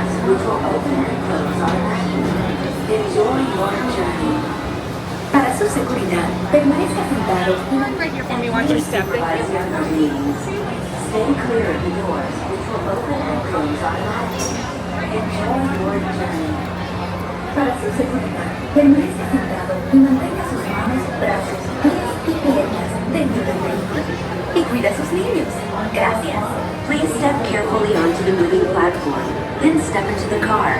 doors, which will open and close automatically. Enjoy your journey. Para su seguridad, permanezca sentado y Right here for me, watch your step. supervise younger beings. Stay clear of the doors, which will open and close automatically. Enjoy your journey. Para su seguridad, permanezca sentado y mantenga sus manos, brazos, pies y piernas dentro del vehículo. Y cuida a sus niños. Gracias. Please step carefully onto the moving platform, then step into the car.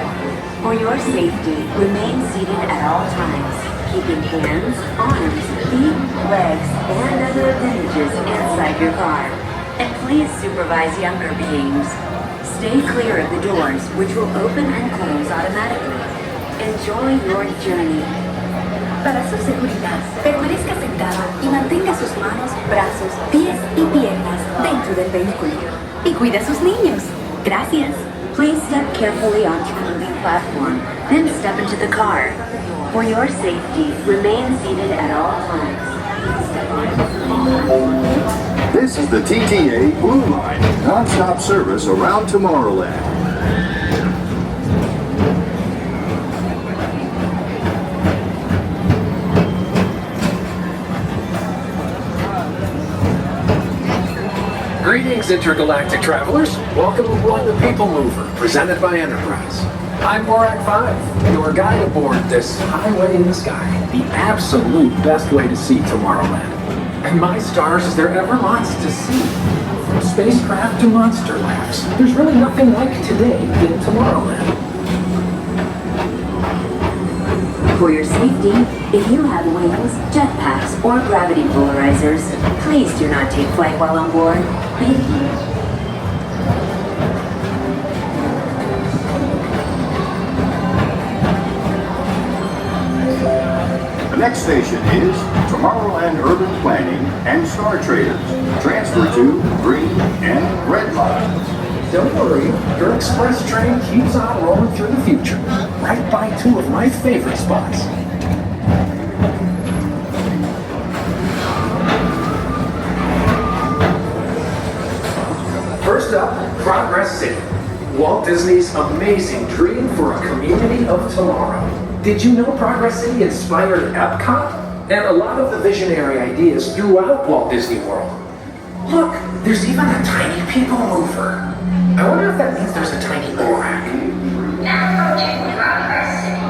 For your safety, remain seated at all times, keeping hands, arms, feet, legs, and other appendages inside your car. And please supervise younger beings. Stay clear of the doors, which will open and close automatically. Enjoy your journey. Para su seguridad, permanezca sentado y mantenga sus manos, brazos, pies y piernas dentro del vehículo. Y cuida a sus niños. Gracias. Please step carefully onto the moving platform, then step into the car. For your safety, remain seated at all times. This is the TTA Blue Line, non-stop service around Tomorrowland. Greetings, intergalactic travelers. Welcome aboard the PeopleMover, presented by Enterprise. I'm Morrow 5, your guide aboard this highway in the sky, the absolute best way to see Tomorrowland. And my stars, is there ever lots to see? From spacecraft to monster labs, there's really nothing like today in Tomorrowland. For your safety, if you have wings, jetpacks, or gravity polarizers, please do not take flight while on board. Thank you. The next station is Tomorrowland Urban Planning and Star Traders. Transfer to green and red lines. Don't worry, your express train keeps on rolling through the future, right by two of my favorite spots. First up, Progress City, Walt Disney's amazing dream for a community of tomorrow. Did you know Progress City inspired Epcot? And a lot of the visionary ideas throughout Walt Disney World. Look, there's even a tiny PeopleMover. I wonder if that means there's a tiny Borak. Now approaching Progress City.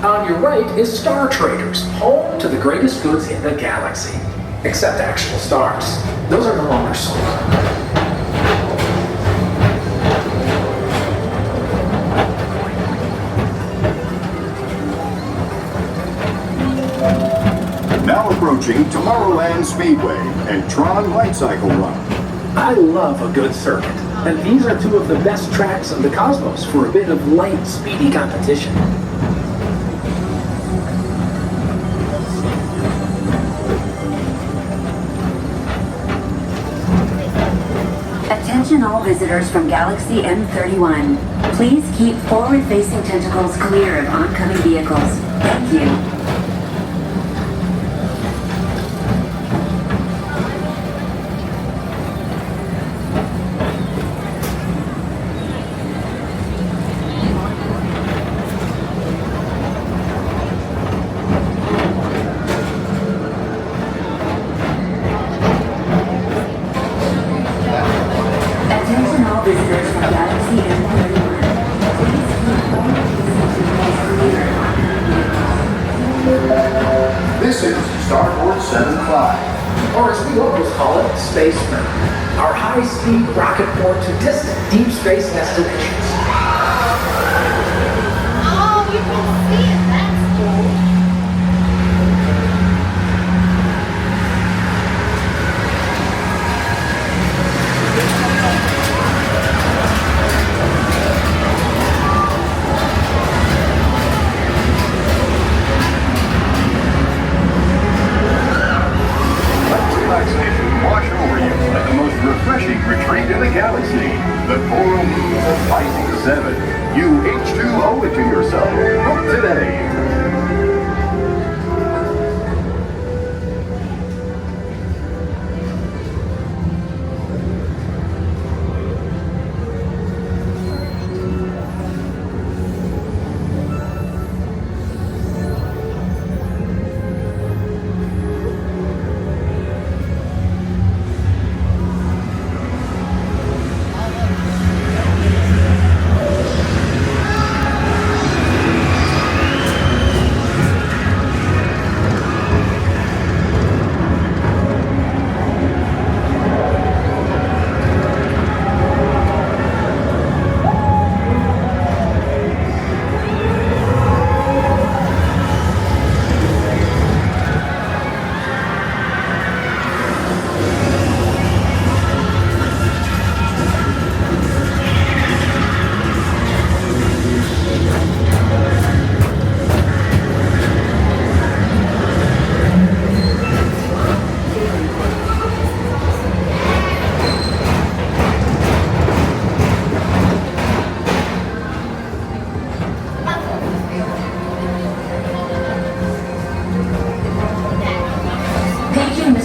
On your right is Star Traders, home to the greatest goods in the galaxy. Except actual stars. Those are no longer sold. Now approaching Tomorrowland Speedway and Tron Light Cycle Run. I love a good circuit, and these are two of the best tracks in the cosmos for a bit of light, speedy competition. Attention all visitors from Galaxy M31. Please keep forward-facing tentacles clear of oncoming vehicles. Thank you. Attention all visitors from Galaxy M31. Please keep forward-facing tentacles clear of oncoming vehicles. This is Starboard 75. Or as we always call it, Space Mountain, our high-speed rocket port to distant deep space destinations. Oh, you can see it. That's cool. Let relaxation wash over you at the most refreshing retreat in the galaxy. The coral moons of Rising 7. You H2O it to yourself. Book today.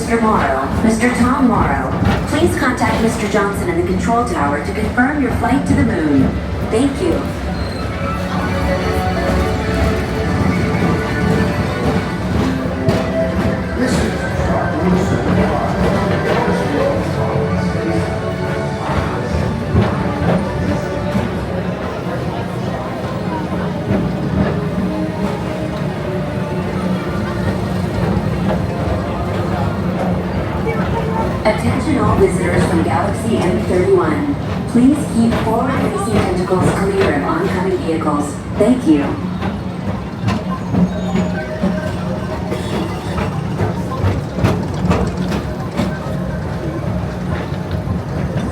Mr. Morrow, Mr. Tom Morrow. Please contact Mr. Johnson in the control tower to confirm your flight to the moon. Thank you. Attention all visitors from Galaxy M31. Please keep forward-facing tentacles clear of oncoming vehicles. Thank you.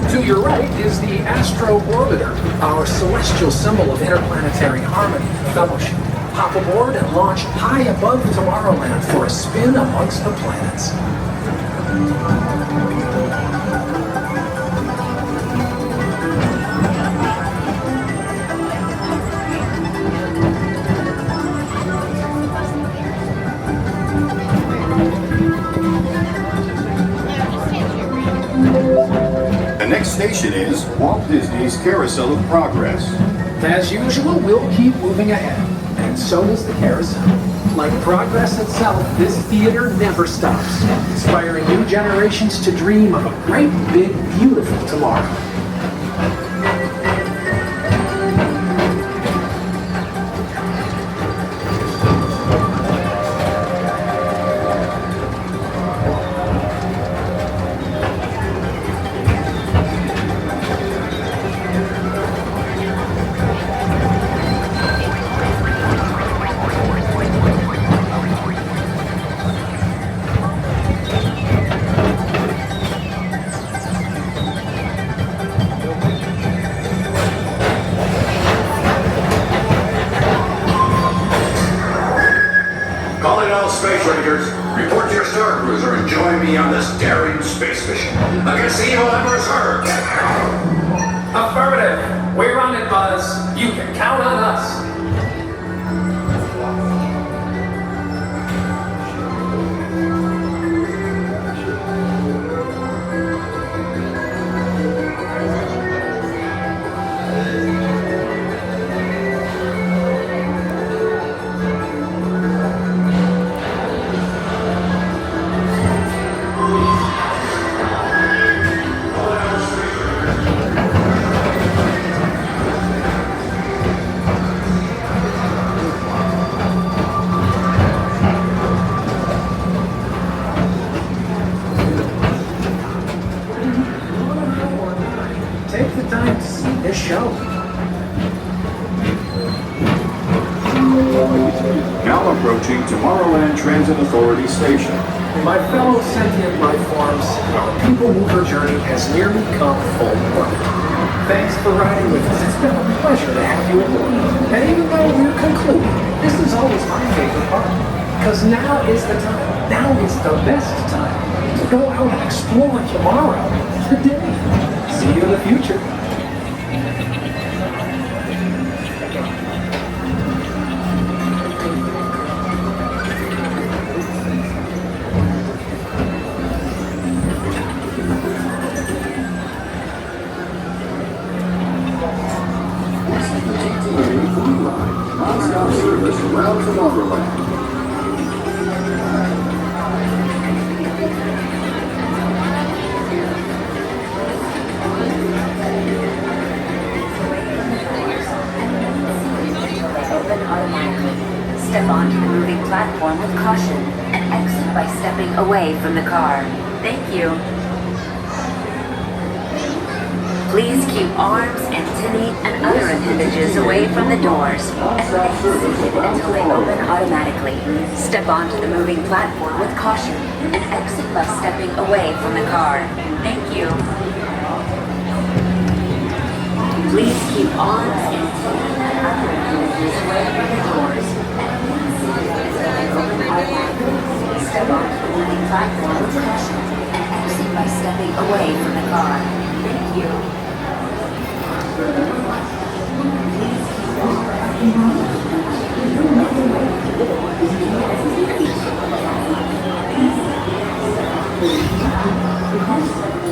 To your right is the Astro Orbiter, our celestial symbol of interplanetary harmony and fellowship. Hop aboard and launch high above Tomorrowland for a spin amongst the planets. The next station is Walt Disney's Carousel of Progress. As usual, we'll keep moving ahead, and so does the carousel. Like progress itself, this theater never stops, inspiring new generations to dream of a great, big, beautiful tomorrow. Calling all space rangers, report to your star cruiser and join me on this daring space mission against the evil Emperor's herd. Affirmative. We're on it, Buzz. You can count on us. Take the time to see this show. Now approaching Tomorrowland Transit Authority Station. My fellow sentient life forms, our PeopleMover journey has nearly come full orbit. Thanks for riding with us. It's been a pleasure to have you aboard. And even though we're concluding, this is always my favorite part. Because now is the time, now is the best time to go out and explore tomorrow, today. See you in the future. Non-stop service around Tomorrowland. Open automatically. Step onto the moving platform with caution and exit by stepping away from the car. Thank you. Please keep arms, antennae, and other appendages away from the doors and exit until they open automatically. Step onto the moving platform with caution and exit by stepping away from the car. Thank you. Please keep arms, antennae, and other appendages away from the doors and exit until they open automatically. Step onto the moving platform with caution and exit by stepping away from the car. Thank you. include depends on